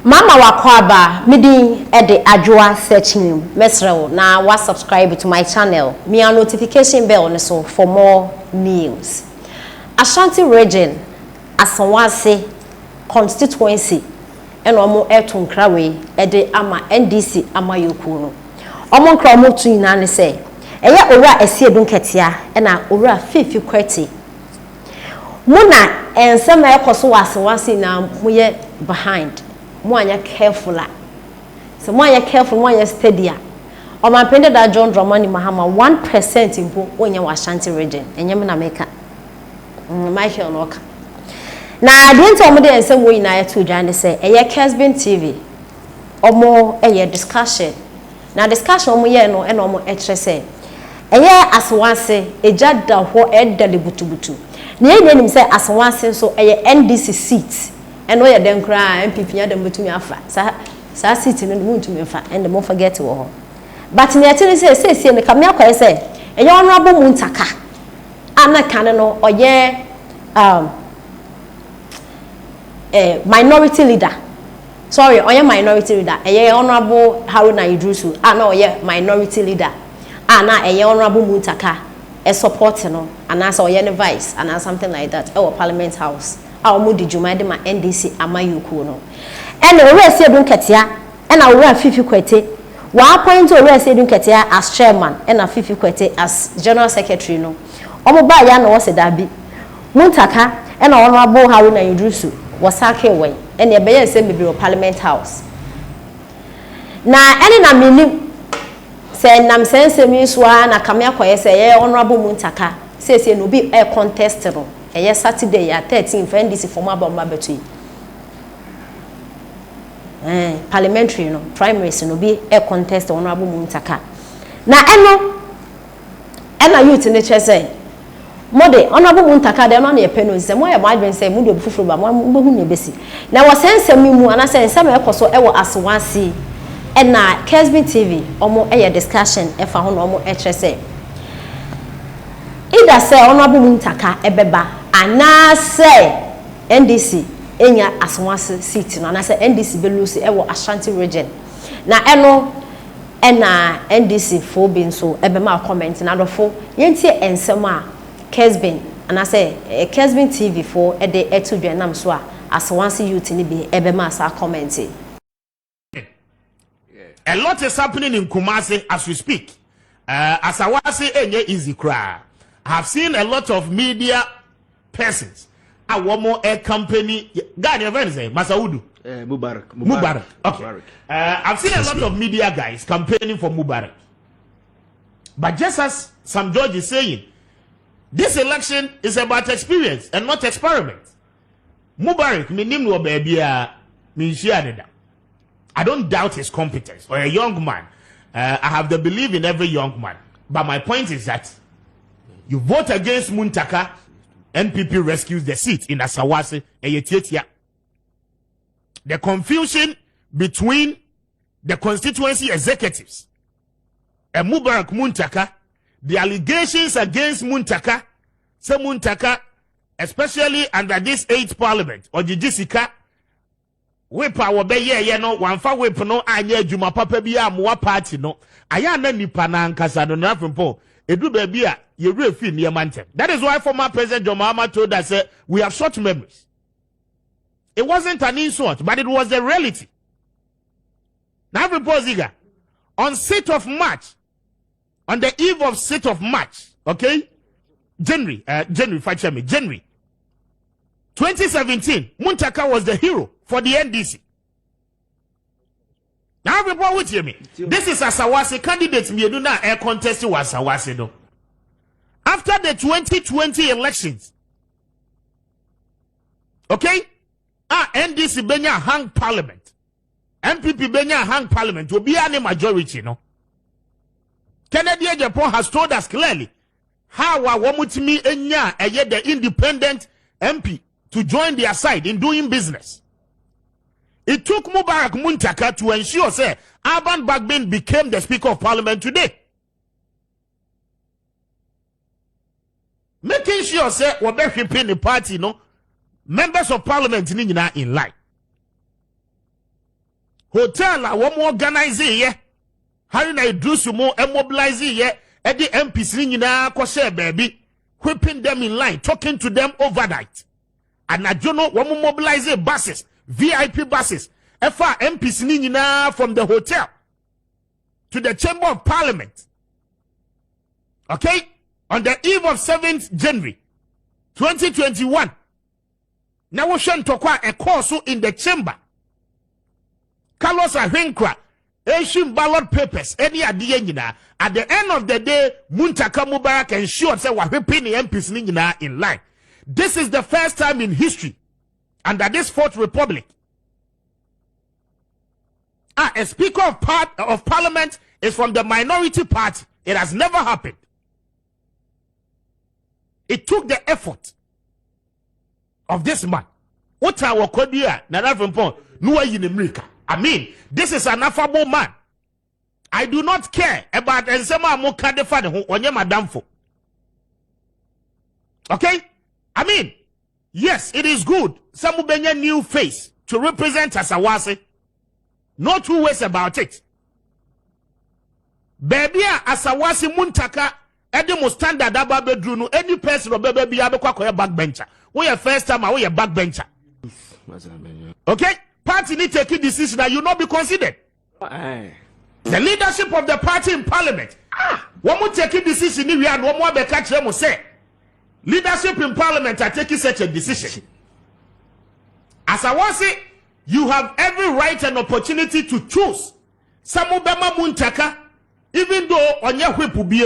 Mama wakwaba midi ede adwoa searching mesrew na wa subscribe to my channel me a notification bell so for more news. Ashanti region Asawase constituency eno omo etunkra we ede ama NDC ama yoku no omo nkra omo tu ina ne se eye owura Asiedu nketia na owura fifi kwati muna ensema ekoso Asawase na moye behind Mwanya careful so mwanya careful mwanya steady o ma pende da John Dramani Mahama 1% impo onye wa Ashanti region enyem na meka Michael Noka na adwento omo de ensem wo ina yeto dwane se eye Kesbin TV omo eye discussion na discussion omo ye no ena omo ekire se eye Asawase ejada ho edale butubutu na ye nim se Asawase so eye NDC seat and where them cry and people them between afa sa sitting in the moon to me and the more forget wo but me tell say me come akwa say e your honorable Mutaka ana kan no oye minority leader sorry oye minority leader e honorable Haruna Idrusu ana oye minority leader ana e honorable Mutaka e support no ana so oye vice ana something like that e parliament house Awo di juma de ma NDC amayuku no ene owura Asiedu nketia ena owura fifi kwete wa appoint owura Asiedu nketia as chairman ena fifi kwete as general secretary no omo ba ya na wose dabi Mutaka ena honorable Haruna Idrusu wasake wen ene ebeye nsem bibiro parliament house na ene na mini se nam sense mi so na kamia kwaye se ye honorable Mutaka se no bi e contest no eye Saturday ya 13 for NDC former bomba betu parliamentary no primaries no be a contest honorable Mutaka na ena youth ne chese mode honorable Mutaka de no na ye peno se mo ye mo adwen se mo de fufuru ba mo hu ne besi na wo sensem mu ana sensem e koso e wo Asawase ena Kesbin TV omo eye discussion e fa ho no omo e chese ida say honorable Mutaka ebeba ana say NDC enya Asawase seat no ana say NDC be lose e wo Ashanti region na ena NDC fo bin so ebe ma comment na dofo yentie ensem a Kesbin ana say Kesbin TV fo e de etu dwenam so a Asawase youth ni be ebe ma sa comment. A lot is happening in Kumasi as we speak. Asawase enye easy cry. I have seen a lot of media persons. A woman air company. God, your friend say Masaudu. Mubarak. Okay. Mubarak. I've seen a lot of media guys campaigning for Mubarak. But just as some judge is saying, this election is about experience and not experiment. Mubarak, I don't doubt his competence or a young man. I have the belief in every young man. But my point is that you vote against Mutaka, NPP rescues the seat in Asawase and Yetietia. The confusion between the constituency executives and Mubarak Mutaka, the allegations against Mutaka, say Mutaka, especially under this 8th parliament, or the Jessica, whip our bay, no, one far whip no, anya Juma Papa Bia, Mua party no, Ayana Nipana and Casado Nafimpo, Edu Babia. That is why former President John Mahama told us we have short memories. It wasn't an insult, but it was a reality. Now, Ziga, on 6th of March, on the eve of 6th of March, okay, January 2017, Mutaka was the hero for the NDC. Now, report with me. This is Asawase candidates. Me do not air contest to Asawase no. After the 2020 elections, okay, NDC benya hang parliament, MPP benya hang parliament will be any majority, no. Kennedy Japan has told us clearly how Wamutimi Enya yet the independent MP to join their side in doing business. It took Mubarak Mutaka to ensure, say, Alban Bagbin became the Speaker of Parliament today. Making sure, say, we're the party, no, members of parliament in line. hotel a wo organize ye hari na idrusu mo mobilize ye e di MPs ni nyina ko share baby whipping them in line talking to them overnight and ajono wo mobilize buses VIP buses efa MPs ni nyina from the hotel to the Chamber of Parliament. Okay, on the eve of 7th January 2021 now we shan tokwa a course in the chamber. Carlos Ahenkra issuing ballot papers any adiyena. At the end of the day, Mutaka Mubarak ensured say we're whipping the MPs in line. This is the first time in history under this Fourth Republic. A Speaker of Parliament is from the minority party. It has never happened. It took the effort of this man. What our Kodia, Nadavimpo, Nua Yinimrika. I mean, this is an affable man. I do not care about Enzema Mokadefad who onye madamfo. Okay? I mean, yes, it is good. Samubenya new face to represent Asawase. No two ways about it. Baby Asawase Mutaka Edimo standard aba bedru no any person or baby be abekwa backbencher. We are first time we are backbencher. Okay? Party need to take a decision that you not be considered. The leadership of the party in parliament. One more take a decision we and one more be catch them say. Leadership in parliament are taking such a decision. As I was saying, you have every right and opportunity to choose. Samubema Mutaka, even though on your whip will be,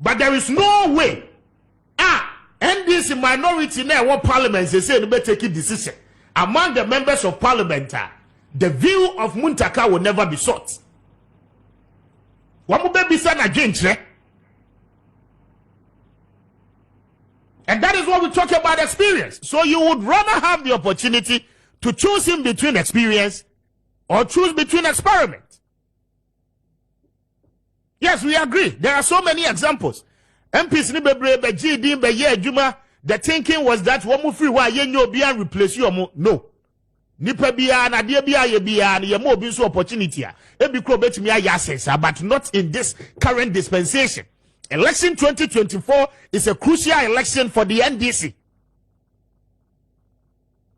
but there is no way. And this minority now what parliament they say they better take a decision. Among the members of parliament, the view of Mutaka will never be sought. And that is what we talk about experience. So you would rather have the opportunity to choose him between experience or choose between experiment. Yes, we agree. There are so many examples. MPs ni bebre be JDM be ye adwuma. The thinking was that one move free why ye nyo bia replace you no. Nipa bia na de bia ye bia na ye mo bi so opportunity a. E bi kro betimi aye access but not in this current dispensation. Election 2024 is a crucial election for the NDC.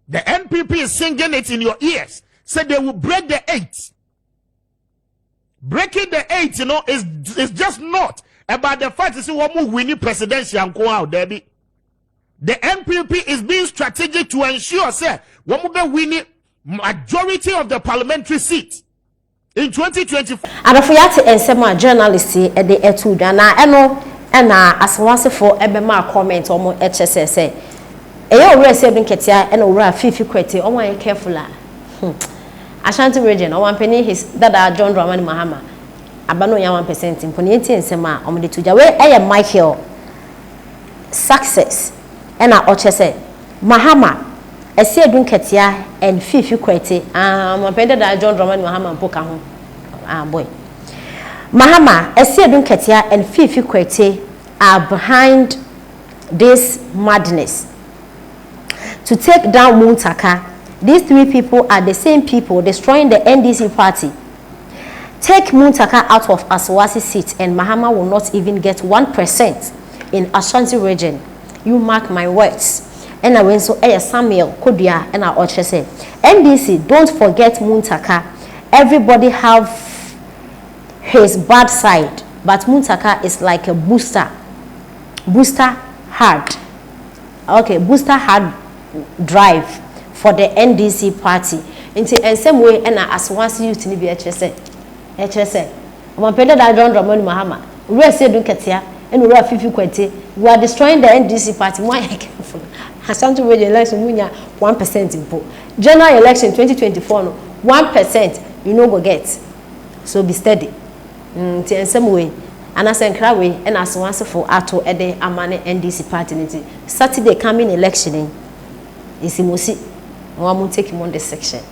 The NPP is singing it in your ears. Said they will break the 8. Breaking the 8, you know, is just not about the fact to see what move winning presidential and go out there. The NPP is being strategic to ensure, say, what will be winning majority of the parliamentary seat in 2024. And if we have to answer journalists at the etude, and I know, and Asawasefupo ebema comment on more HSS. Eyo ore sebin ketia and ora fifi kwete o wan careful Ashanti region o wan penny his dada John Dramani Mahama abano ya 1% imponi enti ensema o mde tuja we Michael success and a ochese Mahama Asiedu ketia and fifi kwete wan penny dada John Dramani Mahama mpoka ho boy Mahama Asiedu ketia and fifi kwete are behind this madness to take down Mutaka. These three people are the same people destroying the NDC party. Take Mutaka out of Asawase seat and Mahama will not even get 1% in Ashanti region. You mark my words. And I went so Samuel Kodia and I say NDC, don't forget Mutaka. Everybody have his bad side, but Mutaka is like a booster hard. Okay, booster hard drive for the NDC party. In same way, and as once you to be HSA. One pendant that John Dramani Mahama. We are saying Katia and we are Fifi Kwete. We are destroying the NDC party. Why careful? Ashanti region election 1% in poll. General election 2024 1% you know go get. So be steady. In same way. And as way and as once for Ato Ede Amane NDC party. Saturday coming election is Imosi. One will take him on this section.